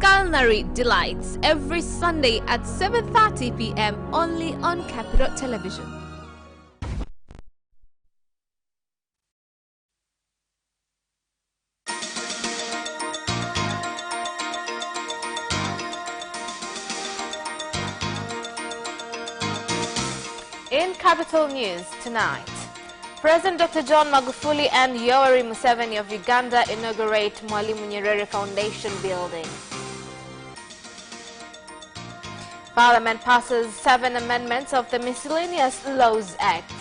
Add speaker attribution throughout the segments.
Speaker 1: culinary delights every Sunday at 7:30 p.m. only on Capital Television. In Capital News tonight, President Dr. John Magufuli and Yoweri Museveni of Uganda inaugurate Mwalimu Nyerere Foundation building. Parliament passes 7 amendments of the Miscellaneous Laws Act.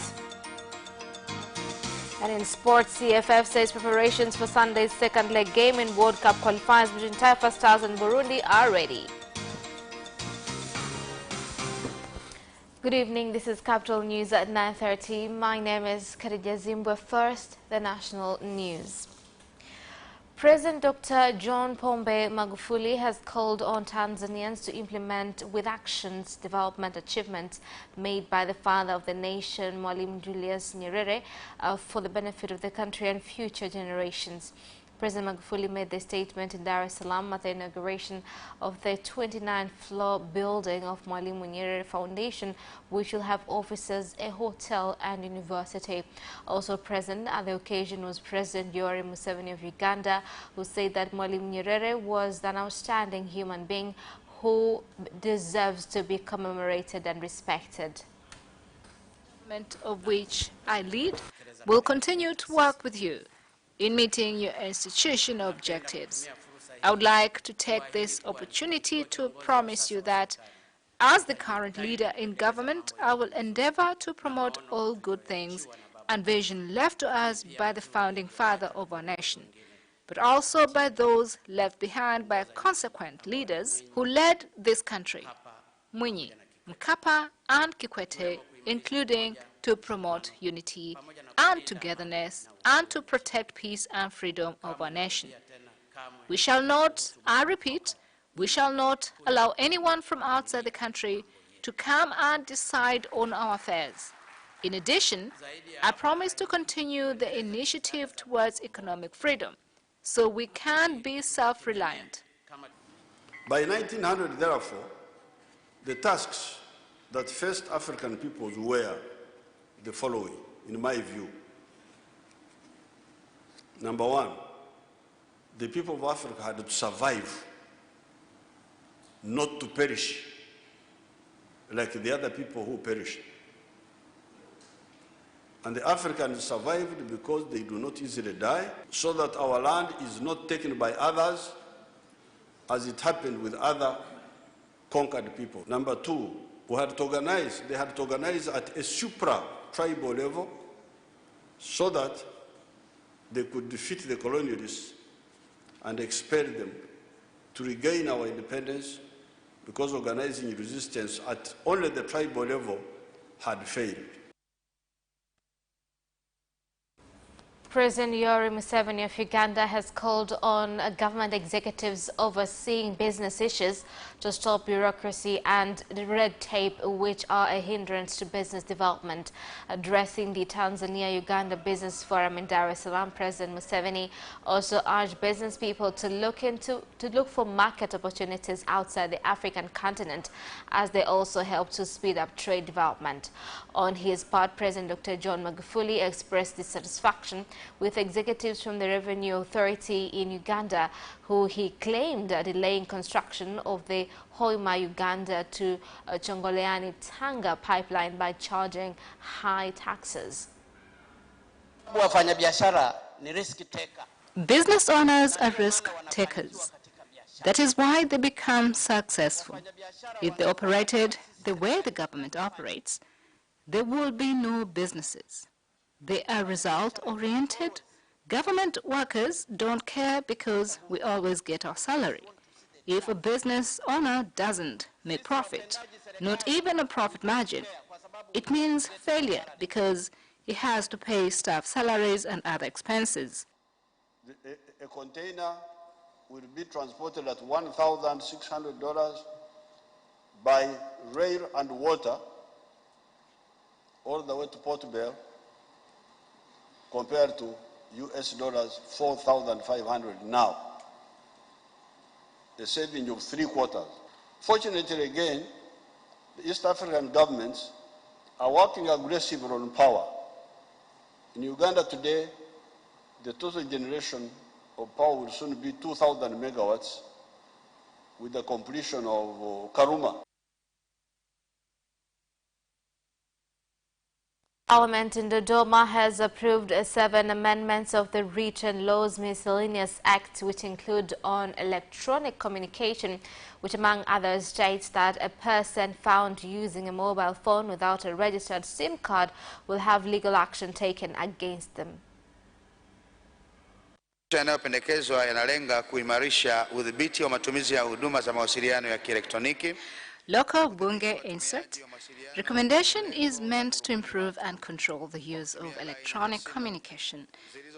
Speaker 1: And in sports, CFF says preparations for Sunday's second leg game in World Cup qualifiers between Taifa Stars and Burundi are ready. Good evening, this is Capital News at 9:30. My name is Khadija Zimbwe. First, the national news. President Dr. John Pombe Magufuli has called on Tanzanians to implement with actions development achievements made by the father of the nation, Mwalimu Julius Nyerere, for the benefit of the country and future generations. President Magufuli made the statement in Dar es Salaam at the inauguration of the 29th-floor building of Mwalimu Nyerere Foundation, which will have offices, a hotel and university. Also present at the occasion was President Yoweri Museveni of Uganda, who said that Mwalimu Nyerere was an outstanding human being who deserves to be commemorated and respected.
Speaker 2: Of which I lead will continue to work with you in meeting your institutional objectives. I would like to take this opportunity to promise you that as the current leader in government, I will endeavor to promote all good things and vision left to us by the founding father of our nation, but also by those left behind by consequent leaders who led this country, Mwinyi, Mkapa, and Kikwete, including to promote unity and togetherness and to protect peace and freedom of our nation. We shall not, I repeat, we shall not allow anyone from outside the country to come and decide on our affairs. In addition, I promise to continue the initiative towards economic freedom so we can be self-reliant.
Speaker 3: By 1900, therefore, the tasks that faced African peoples were the following, in my view. Number one, the people of Africa had to survive, not to perish like the other people who perished. And the Africans survived because they do not easily die, so that our land is not taken by others as it happened with other conquered people. Number two, they had to organize at a supra-tribal level so that they could defeat the colonialists and expel them to regain our independence, because organizing resistance at only the tribal level had failed.
Speaker 1: President Yoweri Museveni of Uganda has called on government executives overseeing business issues to stop bureaucracy and red tape, which are a hindrance to business development. Addressing the Tanzania-Uganda Business Forum in Dar es Salaam, President Museveni also urged business people to look for market opportunities outside the African continent, as they also help to speed up trade development. On his part, President Dr. John Magufuli expressed dissatisfaction with executives from the Revenue Authority in Uganda, who he claimed are delaying construction of the Hoima-Uganda to Chongoleani-Tanga pipeline by charging high taxes.
Speaker 2: Business owners are risk takers. That is why they become successful. If they operated the way the government operates, there will be no businesses. They are result-oriented. Government workers don't care because we always get our salary. If a business owner doesn't make profit, not even a profit margin, it means failure because he has to pay staff salaries and other expenses.
Speaker 3: A container will be transported at $1,600 by rail and water all the way to Port Bell, compared to US dollars 4,500 now. a saving of 3/4. Fortunately, again, the East African governments are working aggressively on power. In Uganda today, the total generation of power will soon be 2,000 megawatts with the completion of Karuma.
Speaker 1: Parliament in Dodoma has approved 7 amendments of the Written Laws Miscellaneous Act, which include on electronic communication, which among others states that a person found using a mobile phone without a registered SIM card will have legal action taken against them.
Speaker 4: Yanayopendekezwa yanalenga kuimarisha udhibiti wa matumizi ya huduma za mawasiliano ya kielektroniki.
Speaker 2: Local Bunge insert. Recommendation is meant to improve and control the use of electronic communication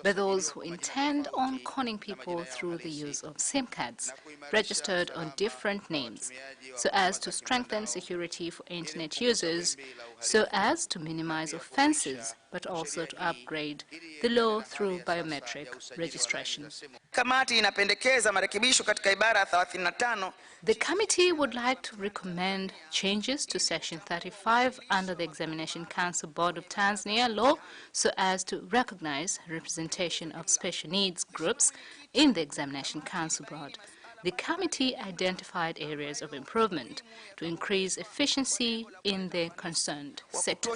Speaker 2: by those who intend on conning people through the use of SIM cards registered on different names, so as to strengthen security for Internet users, so as to minimize offenses, but also to upgrade the law through biometric registration.
Speaker 5: Kamati inapendekeza marekebisho katika ibara 35.
Speaker 2: The committee would like to recommend changes to Section 35 under the Examination Council Board of Tanzania law so as to recognize representation of special needs groups in the Examination Council Board. The committee identified areas of improvement to increase efficiency in the concerned sector.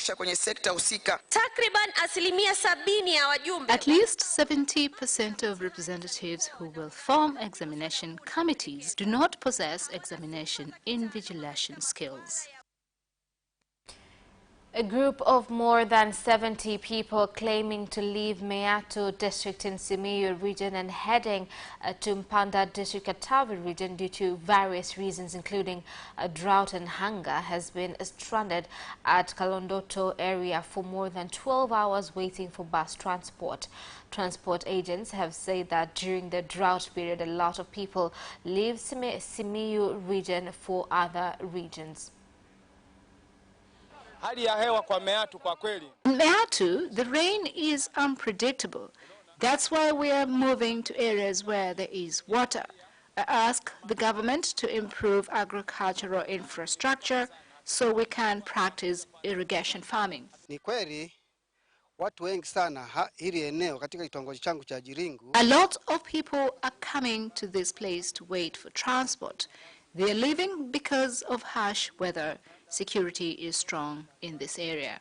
Speaker 2: At least 70% of representatives who will form examination committees do not possess examination invigilation skills.
Speaker 1: A group of more than 70 people claiming to leave Meatu district in Simiyu region and heading to Mpanda district Katavi region due to various reasons including drought and hunger has been stranded at Kalondoto area for more than 12 hours waiting for bus transport. Transport agents have said that during the drought period a lot of people leave Simiyu region for other regions.
Speaker 2: In Meatu, the rain is unpredictable. That's why we are moving to areas where there is water. I ask the government to improve agricultural infrastructure so we can practice irrigation farming. A lot of people are coming to this place to wait for transport. They are leaving because of harsh weather. Security is strong in this area.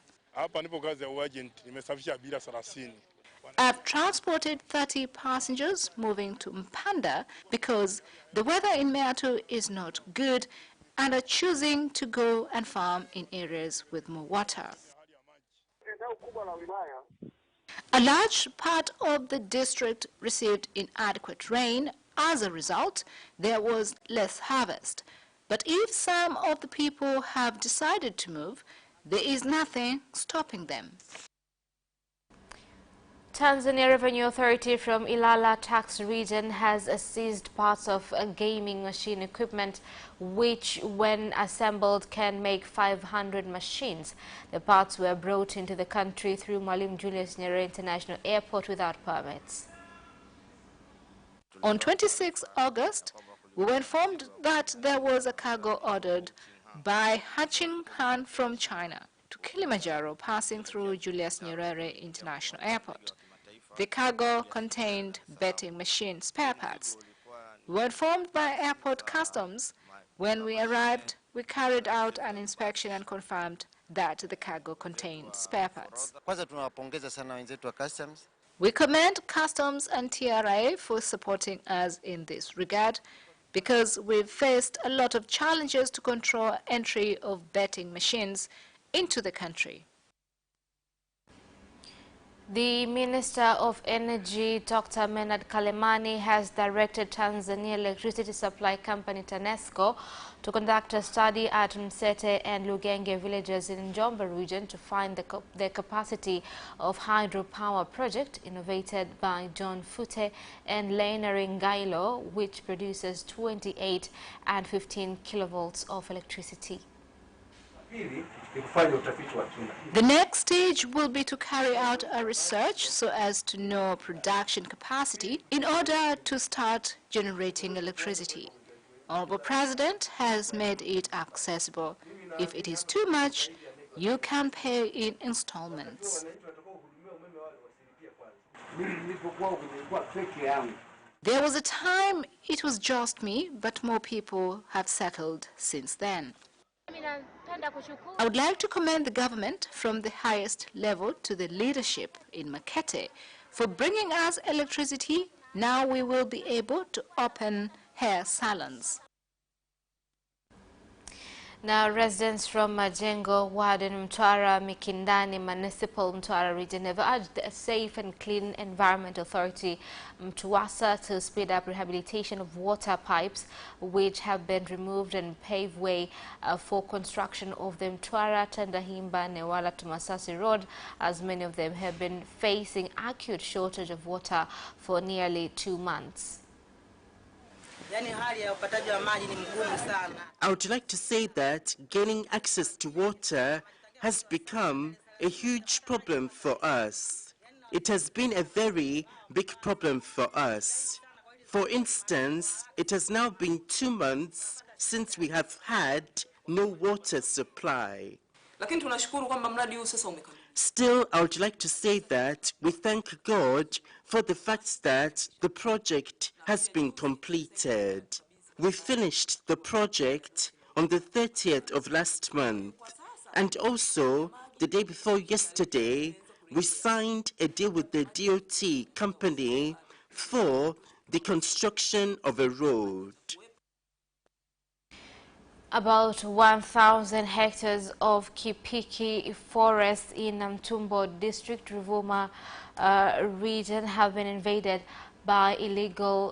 Speaker 2: I've transported 30 passengers moving to Mpanda because the weather in Meatu is not good and are choosing to go and farm in areas with more water. A large part of the district received inadequate rain. As a result, there was less harvest. But if some of the people have decided to move, there is nothing stopping them.
Speaker 1: Tanzania Revenue Authority from Ilala tax region has seized parts of a gaming machine equipment which, when assembled, can make 500 machines. The parts were brought into the country through Mwalimu Nyerere International Airport without permits.
Speaker 2: On 26 August, we were informed that there was a cargo ordered by Hachin Han from China to Kilimanjaro passing through Julius Nyerere International Airport. The cargo contained betting machine spare parts. We were informed by airport customs. When we arrived, we carried out an inspection and confirmed that the cargo contained spare parts. We commend Customs and TRA for supporting us in this regard, because we've faced a lot of challenges to control entry of betting machines into the country.
Speaker 1: The Minister of Energy, Dr. Menad Kalemani, has directed Tanzania Electricity Supply Company, TANESCO, to conduct a study at Msete and Lugenge villages in Njombe region to find the capacity of hydropower project innovated by John Fute and Lainari Ngailo, which produces 28 and 15 kilovolts of electricity.
Speaker 2: The next stage will be to carry out a research so as to know production capacity in order to start generating electricity. Honorable President has made it accessible. If it is too much, you can pay in installments. There was a time it was just me, but more people have settled since then. I would like to commend the government from the highest level to the leadership in Makete for bringing us electricity. Now we will be able to open hair salons.
Speaker 1: Now, residents from Majengo, Warden, Mtwara, Mikindani, Municipal Mtwara region have urged a safe and clean environment authority, Mtwasa, to speed up rehabilitation of water pipes which have been removed and pave way for construction of the Mtwara, Tandahimba, Newala to Masasi Road, as many of them have been facing acute shortage of water for nearly 2 months.
Speaker 6: I would like to say that gaining access to water has become a huge problem for us. It has been a very big problem for us. For instance, it has now been 2 months since we have had no water supply. Still, I would like to say that we thank God for the fact that the project has been completed. We finished the project on the 30th of last month, and also the day before yesterday, we signed a deal with the DOT company for the construction of a road.
Speaker 1: About 1,000 hectares of Kipiki forest in Namtumbo district, Ruvuma region have been invaded by illegal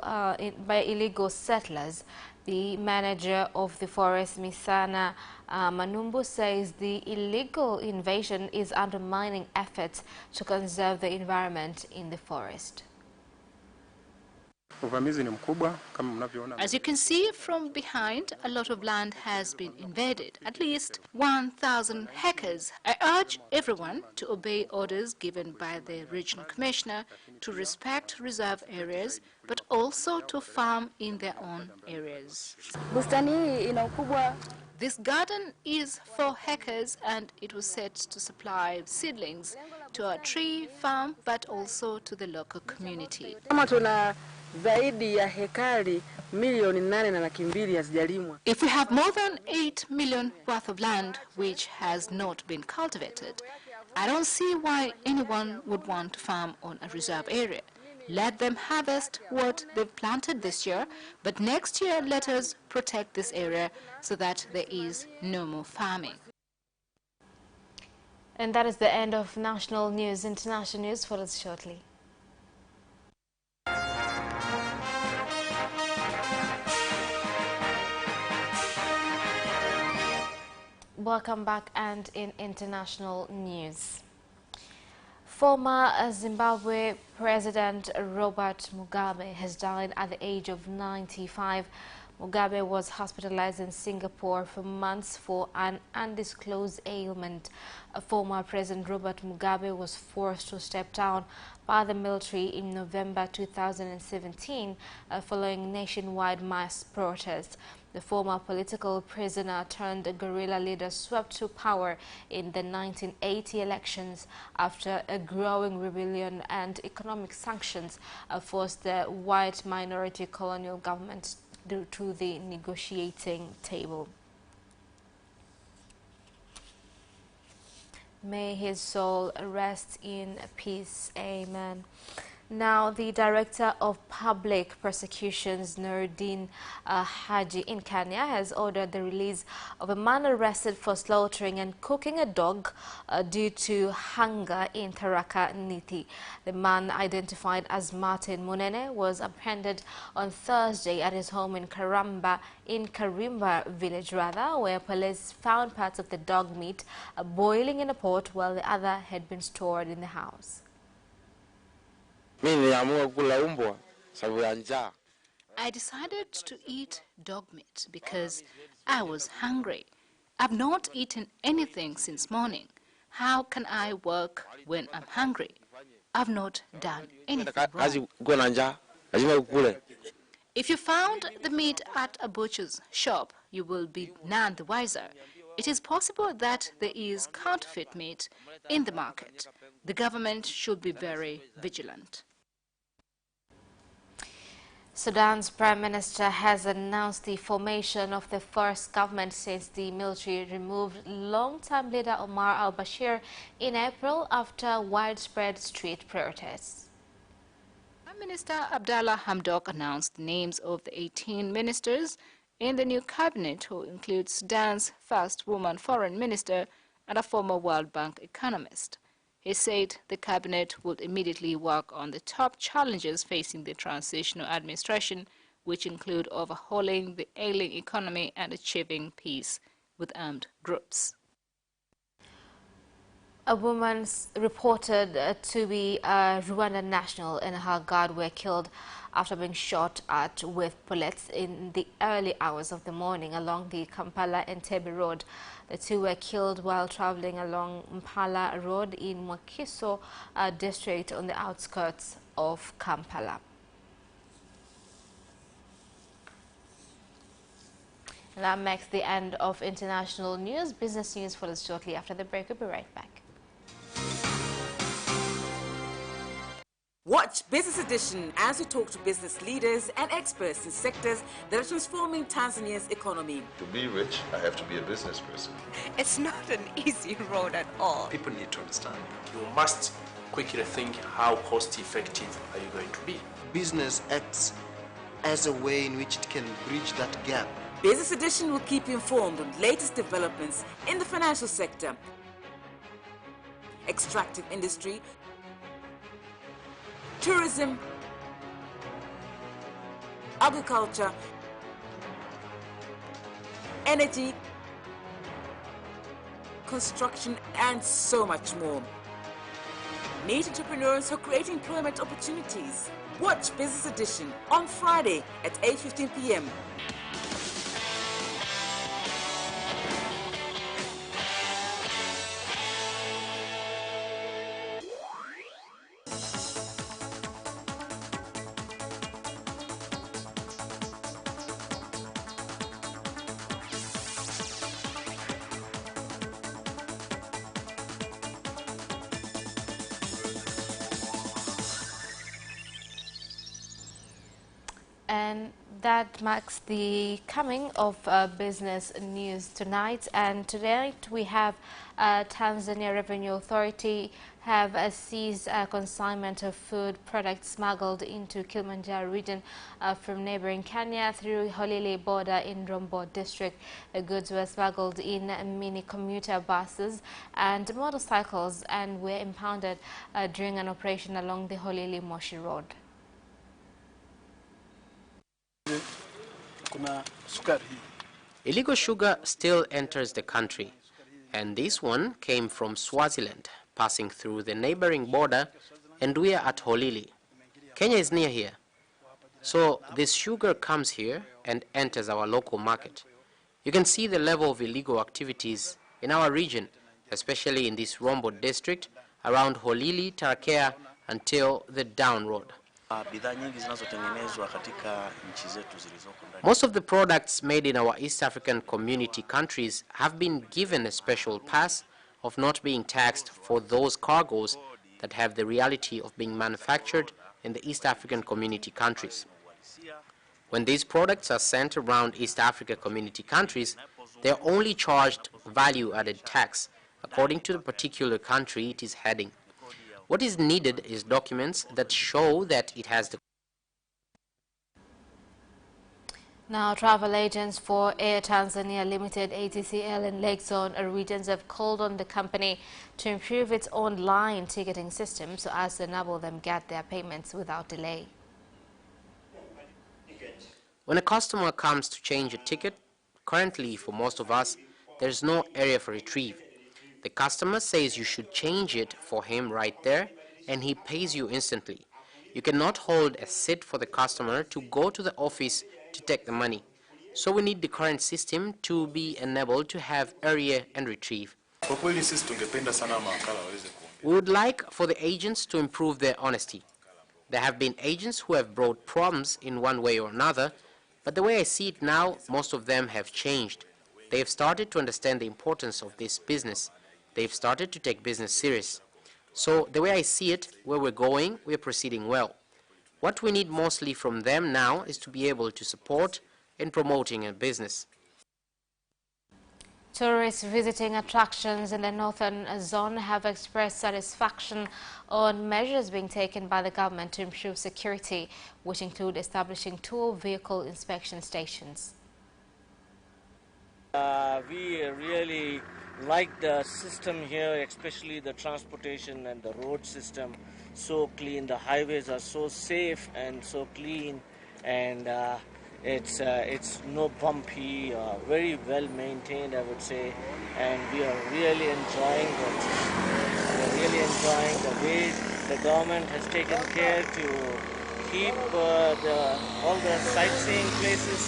Speaker 1: settlers. The manager of the forest, Misana Manumbu, says the illegal invasion is undermining efforts to conserve the environment in the forest.
Speaker 2: As you can see from behind, a lot of land has been invaded, at least 1,000 hectares. I urge everyone to obey orders given by the regional commissioner to respect reserve areas, but also to farm in their own areas. This garden is 4 hectares and it was set to supply seedlings to our tree farm, but also to the local community. If we have more than 8 million worth of land which has not been cultivated, I don't see why anyone would want to farm on a reserve area. Let them harvest what they've planted this year, but next year let us protect this area so that there is no more farming.
Speaker 1: And that is the end of national news. International news follows shortly. Welcome back, and in international news. Former Zimbabwe President Robert Mugabe has died at the age of 95. Mugabe was hospitalized in Singapore for months for an undisclosed ailment. Former President Robert Mugabe was forced to step down by the military in November 2017 following nationwide mass protests. The former political prisoner turned guerrilla leader swept to power in the 1980 elections after a growing rebellion and economic sanctions forced the white minority colonial government to the negotiating table. May his soul rest in peace. Amen. Now, the Director of Public Prosecutions, Nuruddin Haji in Kenya, has ordered the release of a man arrested for slaughtering and cooking a dog due to hunger in Tharaka Nithi. The man, identified as Martin Munene, was apprehended on Thursday at his home in Karimba village, where police found parts of the dog meat boiling in a pot while the other had been stored in the house.
Speaker 2: I decided to eat dog meat because I was hungry. I've not eaten anything since morning. How can I work when I'm hungry? I've not done anything wrong. If you found the meat at a butcher's shop, you will be none the wiser. It is possible that there is counterfeit meat in the market. The government should be very vigilant.
Speaker 1: Sudan's Prime Minister has announced the formation of the first government since the military removed long-time leader Omar al-Bashir in April after widespread street protests.
Speaker 2: Prime Minister Abdallah Hamdok announced the names of the 18 ministers in the new cabinet, who includes Sudan's first woman foreign minister and a former World Bank economist. He said the cabinet would immediately work on the top challenges facing the transitional administration, which include overhauling the ailing economy and achieving peace with armed groups.
Speaker 1: A woman reported to be a Rwandan national and her guard were killed after being shot at with bullets in the early hours of the morning along the Kampala-Entebbe road. The two were killed while traveling along Mpala Road in Mwakiso district on the outskirts of Kampala. And that marks the end of international news. Business news follows shortly after the break. We'll be right back.
Speaker 7: Watch Business Edition as we talk to business leaders and experts in sectors that are transforming Tanzania's economy.
Speaker 8: To be rich, I have to be a business person.
Speaker 9: It's not an easy road at all.
Speaker 10: People need to understand. You must quickly think, how cost effective are you going to be?
Speaker 11: Business acts as a way in which it can bridge that gap.
Speaker 7: Business Edition will keep you informed on latest developments in the financial sector, extractive industry, tourism, agriculture, energy, construction, and so much more. Meet entrepreneurs who create employment opportunities. Watch Business Edition on Friday at 8:15 p.m.
Speaker 1: And that marks the coming of business news tonight. And tonight we have Tanzania Revenue Authority have seized a consignment of food products smuggled into Kilimanjaro region from neighboring Kenya through Holili border in Rombo district. The goods were smuggled in mini commuter buses and motorcycles and were impounded during an operation along the Holili Moshi Road.
Speaker 12: Illegal sugar still enters the country, and this one came from Swaziland, passing through the neighboring border, and we are at Holili. Kenya is near here. So this sugar comes here and enters our local market. You can see the level of illegal activities in our region, especially in this Rombo district, around Holili, Tarakea, until the down road. Most of the products made in our East African community countries have been given a special pass of not being taxed for those cargoes that have the reality of being manufactured in the East African community countries. When these products are sent around East Africa community countries, they are only charged value-added tax according to the particular country it is heading. What is needed is documents that show that it has the...
Speaker 1: Now, travel agents for Air Tanzania Limited, ATCL, and Lake Zone regions have called on the company to improve its online ticketing system so as to enable them get their payments without delay.
Speaker 12: When a customer comes to change a ticket, currently for most of us, there is no area for retrieve. The customer says you should change it for him right there, and he pays you instantly. You cannot hold a seat for the customer to go to the office to take the money. So we need the current system to be enabled to have area and retrieve. We would like for the agents to improve their honesty. There have been agents who have brought problems in one way or another, but the way I see it now, most of them have changed. They have started to understand the importance of this business. They've started to take business serious. So the way I see it, where we're going, we're proceeding well. What we need mostly from them now is to be able to support in promoting a business.
Speaker 1: Tourists visiting attractions in the northern zone have expressed satisfaction on measures being taken by the government to improve security, which include establishing 2 vehicle inspection stations.
Speaker 13: We really like the system here, especially the transportation and the road system. So clean, the highways are so safe and so clean, and it's no bumpy, very well maintained, I would say, and we are really enjoying it. We are really enjoying the way the government has taken care to keep all the sightseeing places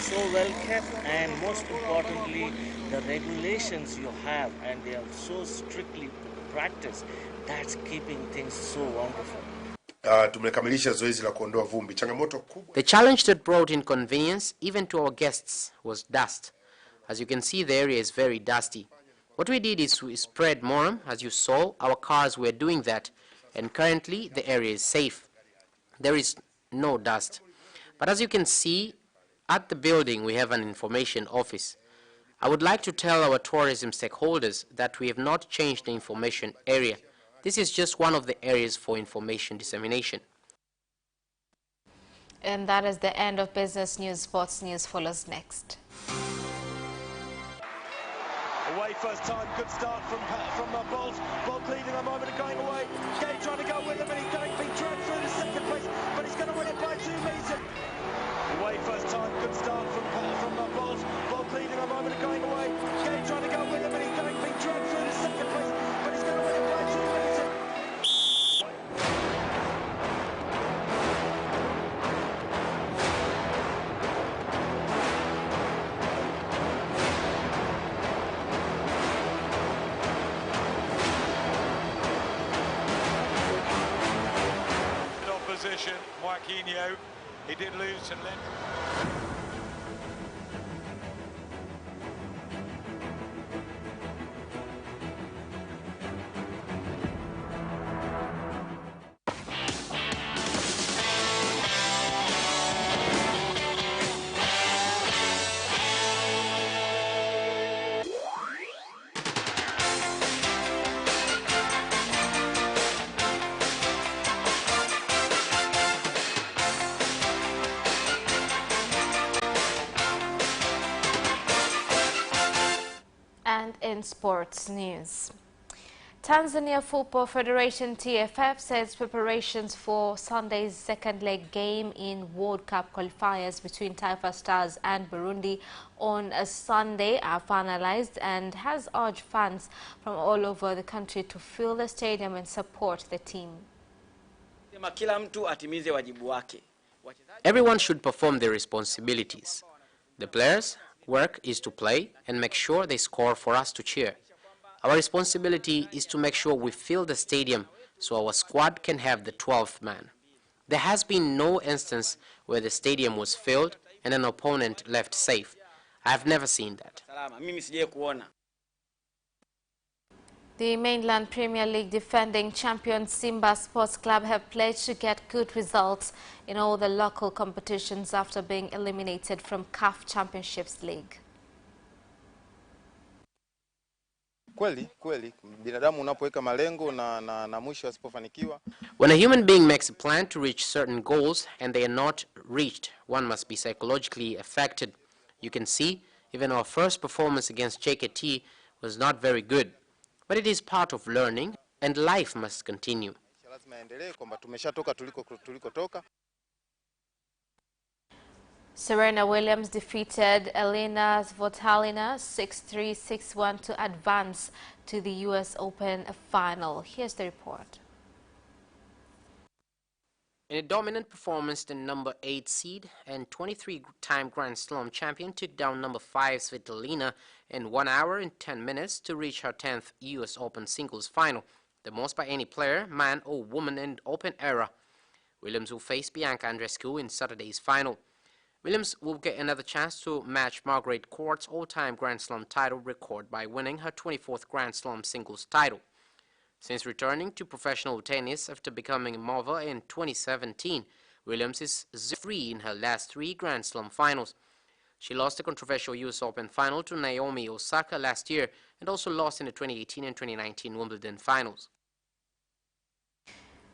Speaker 13: so well kept, and most importantly, the regulations you have, and they are so strictly practiced. That's keeping things so wonderful.
Speaker 14: Tumekamilisha zoezi la kuondoa vumbi. Changamoto kubwa.
Speaker 12: The challenge that brought inconvenience even to our guests was dust. As you can see, the area is very dusty. What we did is we spread Moram. As you saw, our cars were doing that, and currently the area is safe. There is no dust. But as you can see, at the building we have an information office. I would like to tell our tourism stakeholders that we have not changed the information area. This is just one of the areas for information dissemination.
Speaker 1: And that is the end of business news. Sports news follows next.
Speaker 15: Away first time, good start from Bolt. Bolt leading a moment and going away. Gay trying to go with him, and he's going to be dragged through to second place, but he's going to win it by 2 meters. Away first time, good start from Bolt. Bolt leading a moment and going away. Gay trying to go with him, and he's going to be dragged through to second place, but he's going to win it by 2 meters. Opposition, Joaquinho, he did lose to Lynn.
Speaker 1: And in sports news, Tanzania Football Federation TFF says preparations for Sunday's second leg game in World Cup qualifiers between Taifa Stars and Burundi on a Sunday are finalized, and has urged fans from all over the country to fill the stadium and support the team.
Speaker 12: Everyone should perform their responsibilities. The players' work is to play and make sure they score for us to cheer. Our responsibility is to make sure we fill the stadium so our squad can have the 12th man. There has been no instance where the stadium was filled and an opponent left safe. I have never seen that.
Speaker 1: The mainland Premier League defending champion Simba Sports Club have pledged to get good results in all the local competitions after being eliminated from CAF Championships League.
Speaker 16: Binadamu unapoweka malengo na mwisho asipofanikiwa.
Speaker 12: When a human being makes a plan to reach certain goals and they are not reached, one must be psychologically affected. You can see, even our first performance against JKT was not very good. But it is part of learning, and life must continue.
Speaker 1: Serena Williams defeated Elena Svitolina 6-3, 6-1 to advance to the US Open final. Here's the report.
Speaker 12: In a dominant performance, the number 8 seed and 23-time Grand Slam champion took down number 5 Svitolina in 1 hour and 10 minutes to reach her 10th US Open singles final, the most by any player, man or woman in Open era. Williams will face Bianca Andreescu in Saturday's final. Williams will get another chance to match Margaret Court's all-time Grand Slam title record by winning her 24th Grand Slam singles title. Since returning to professional tennis after becoming a mother in 2017, Williams is 0-3 in her last 3 Grand Slam finals. She lost the controversial US Open final to Naomi Osaka last year and also lost in the 2018 and 2019 Wimbledon finals.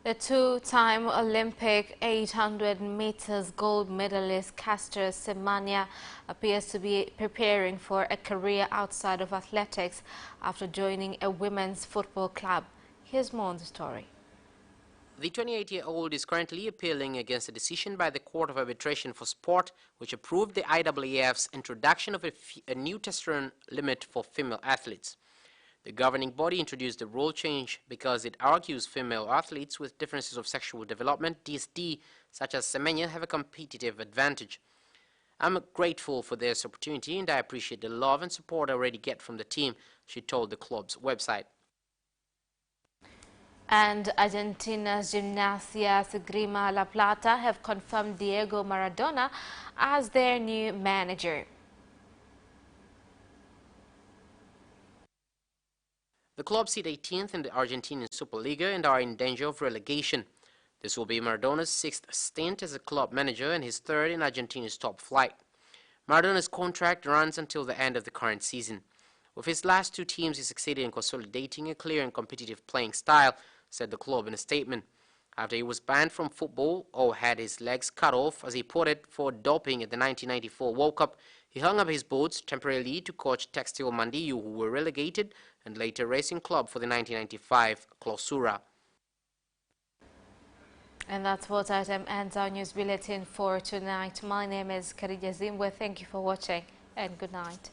Speaker 1: The two-time Olympic 800 meters gold medalist Caster Semenya appears to be preparing for a career outside of athletics after joining a women's football club. Here's more on the story.
Speaker 12: The 28-year-old is currently appealing against a decision by the Court of Arbitration for Sport, which approved the IAAF's introduction of a new testosterone limit for female athletes. The governing body introduced the rule change because it argues female athletes with differences of sexual development, DSD, such as Semenya, have a competitive advantage. I'm grateful for this opportunity and I appreciate the love and support I already get from the team, she told the club's website.
Speaker 1: And Argentina's Gimnasia Esgrima La Plata have confirmed Diego Maradona as their new manager.
Speaker 12: The club sit 18th in the Argentinian Superliga and are in danger of relegation. This will be Maradona's 6th stint as a club manager and his 3rd in Argentina's top flight. Maradona's contract runs until the end of the current season. With his last 2 teams, he succeeded in consolidating a clear and competitive playing style, said the club in a statement. After he was banned from football or had his legs cut off, as he put it, for doping at the 1994 World Cup, he hung up his boots temporarily to coach Textil Mandillo, who were relegated, and later Racing Club for the 1995 Clausura.
Speaker 1: And that's what item ends our news bulletin for tonight. My name is Khadija Zimbwe. Thank you for watching and good night.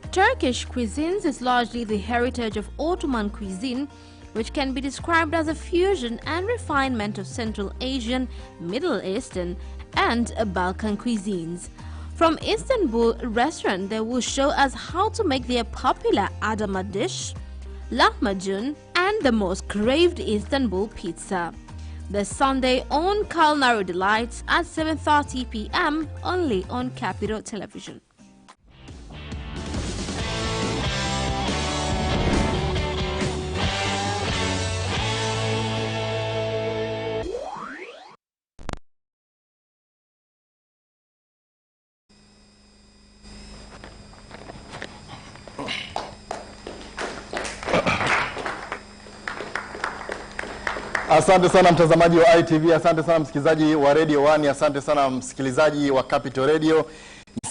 Speaker 1: Turkish cuisines is largely the heritage of Ottoman cuisine, which can be described as a fusion and refinement of Central Asian, Middle Eastern, and Balkan cuisines. From Istanbul restaurant, they will show us how to make their popular Adana dish, lahmacun, and the most craved Istanbul pizza. The Sunday on Culinary Delights at 7:30 p.m. only on Capital Television.
Speaker 17: Asante sana mtazamaji wa ITV, asante sana msikilizaji wa Radio 1, asante sana msikilizaji wa Capital Radio.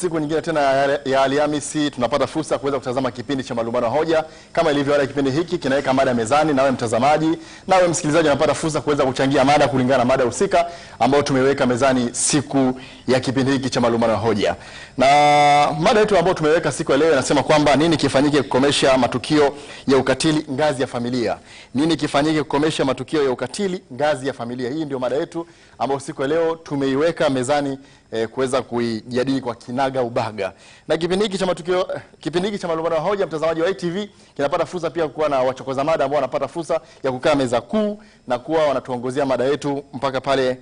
Speaker 17: Siku nyingine tena ya Alhamisi tunapata fursa kuweza kutazama kipindi cha malumbano hoja. Kama ilivyo ada, kipindi hiki kinaweka mada mezani, nawe mtazamaji, nawe msikilizaji unapata fursa kuweza kuchangia mada kulingana na mada husika ambayo tumeweka mezani siku ya kipindi hiki cha malumbano hoja. Na mada yetu ambayo tumeweka siku ya leo inasema kwamba nini kifanyike kukomesha matukio ya ukatili ngazi ya familia. Nini kifanyike kukomesha matukio ya ukatili ngazi ya familia. Hii ndio mada yetu ambayo siku ya leo tumeiweka mezani kuweza kuijadili kwa kinaga ubaga. Na kipindi hiki cha matukio, kipindi hiki cha malumbano hoja, mtazamaji wa ITV, kinapata fursa pia kuwa na wachokoza mada ambao wanapata fursa ya kukaa meza kuu na kuwa wanatuongozea mada yetu mpaka pale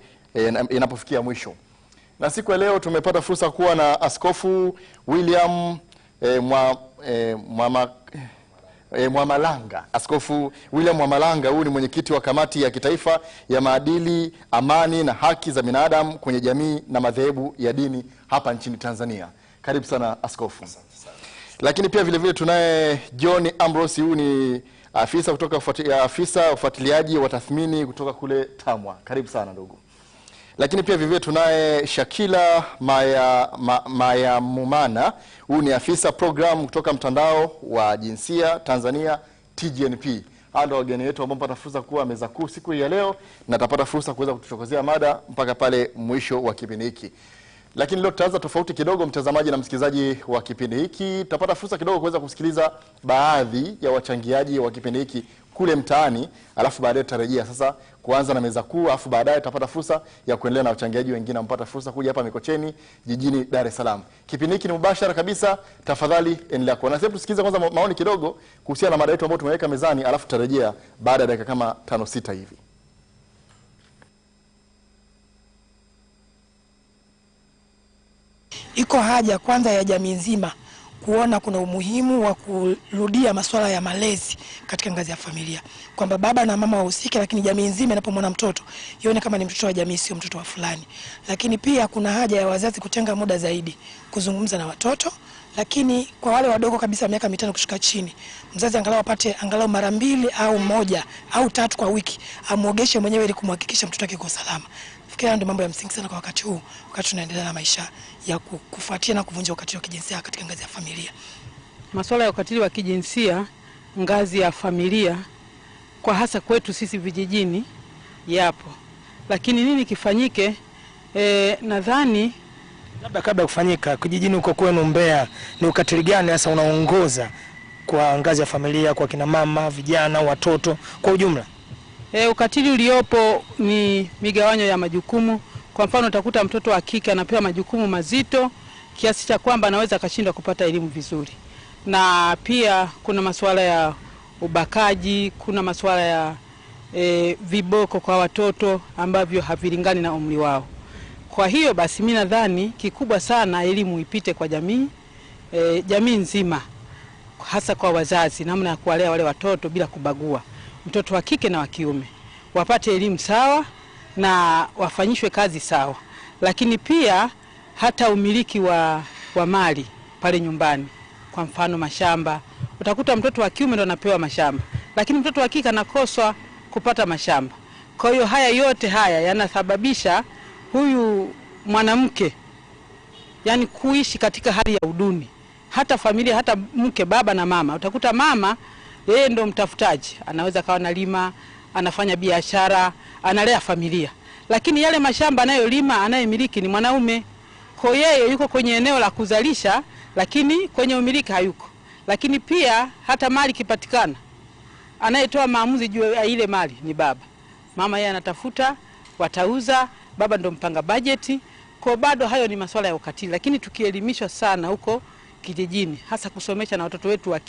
Speaker 17: inapofikia mwisho. Na siku ya leo tumepata fursa kuwa na Askofu William Mwamalanga. Askofu William Mwamalanga, huyu ni mwenyekiti wa kamati ya kitaifa ya maadili, amani na haki za binadamu kwenye jamii na madhehebu ya dini hapa nchini Tanzania. Karibu sana askofu. Lakini pia vile vile tunaye John Ambrose, huyu ni afisa kutoka afisa ufuatiliaji wa tathmini kutoka kule TAMWA. Karibu sana ndugu. Lakini pia vivyo tunaye Shakila Mayamumana, huyu ni afisa program kutoka mtandao wa jinsia Tanzania TGNP. Hao ndio wageni wetu ambao mpata fursa kuwa meza kuu siku hii ya leo, na tapata fursa kuweza kutuchokozea mada mpaka pale mwisho wa kipindi hiki. Lakini leo tutaanza tofauti kidogo, mtazamaji na msikilizaji wa kipindi hiki. Tutapata fursa kidogo kuweza kusikiliza baadhi ya wachangiaji wa kipindi hiki kule mtaani, alafu baadaye tutarejea sasa kuanza na meza kuu, alafu baadaye tutapata fursa ya kuendelea na wachangiaji wengine mpata fursa kuja hapa Mikocheni jijini Dar es Salaam. Kipindi hiki ni mubashara kabisa, tafadhali endelea kuona. Sasa tusikilize kwanza maoni kidogo kuhusiana na mada yetu ambayo tumeweka mezani, alafu tutarejea baada ya dakika kama 5-6 hivi.
Speaker 18: Iko haja kwanza ya jamii nzima kuona kuna umuhimu wa kurudia masuala ya malezi katika ngazi ya familia, kwamba baba na mama wahusike, lakini jamii nzima inapomwona mtoto ione kama ni mtoto wa jamii, sio mtoto wa fulani. Lakini pia kuna haja ya wazazi kutenga muda zaidi kuzungumza na watoto, lakini kwa wale wadogo kabisa miaka 5 kushuka chini, mzazi angalau apate angalau mara 2 au 1 au 3 kwa wiki, amuogeshe mwenyewe ili kumhakikisha mtoto wake yuko salama. Fikira ndio mambo ya msingi sana kwa wakati huu, wakati tunaendelea na maisha ya kufuatia na kuvunja ukatili wa kijinsia katika ngazi ya familia.
Speaker 19: Masuala ya ukatili wa kijinsia ngazi ya familia kwa hasa kwetu sisi vijijini yapo. Lakini nini kifanyike? Nadhani
Speaker 20: labda kabla kufanyika kijijini huko kwenu Mbeya, ni ukatili gani hasa unaongoza kwa ngazi ya familia, kwa kina mama, vijana, watoto kwa ujumla?
Speaker 19: Ukatili uliopo ni migawanyo ya majukumu. Kwa mfano utakuta mtoto wa kike anapewa majukumu mazito kiasi cha kwamba anaweza akashindwa kupata elimu vizuri. Na pia kuna masuala ya ubakaji, kuna masuala ya viboko kwa watoto ambavyo havilingani na umri wao. Kwa hiyo basi mimi nadhani kikubwa sana elimu ipite kwa jamii, jamii nzima, hasa kwa wazazi, namna ya kuwalea wale watoto bila kubagua. Mtoto wa kike na wa kiume wapate elimu sawa na wafanyishwe kazi sawa. Lakini pia hata umiliki wa mali pale nyumbani, kwa mfano mashamba, utakuta mtoto wa kiume ndo anapewa mashamba, lakini mtoto wa kike anakoswa kupata mashamba. Kwa hiyo haya yote haya yanasababisha huyu mwanamke yani kuishi katika hali ya uduni. Hata familia, hata mke, baba na mama, utakuta mama yeye ndo mtafutaji, anaweza kawa analima, anafanya biashara, analea familia, lakini yale mashamba anayolima, anayemiliki ni mwanaume. Kwa yeye yuko kwenye eneo la kuzalisha, lakini kwenye umiliki hayuko. Lakini pia hata mali kipatikana, anayetoa maamuzi juu ya ile mali ni baba. Mama yeye anatafuta, watauza, baba ndo mpanga bajeti. Kwa bado hayo ni masuala ya ukatili, lakini tukielimishwa sana huko kijijini, hasa kusomesha na watoto wetu wa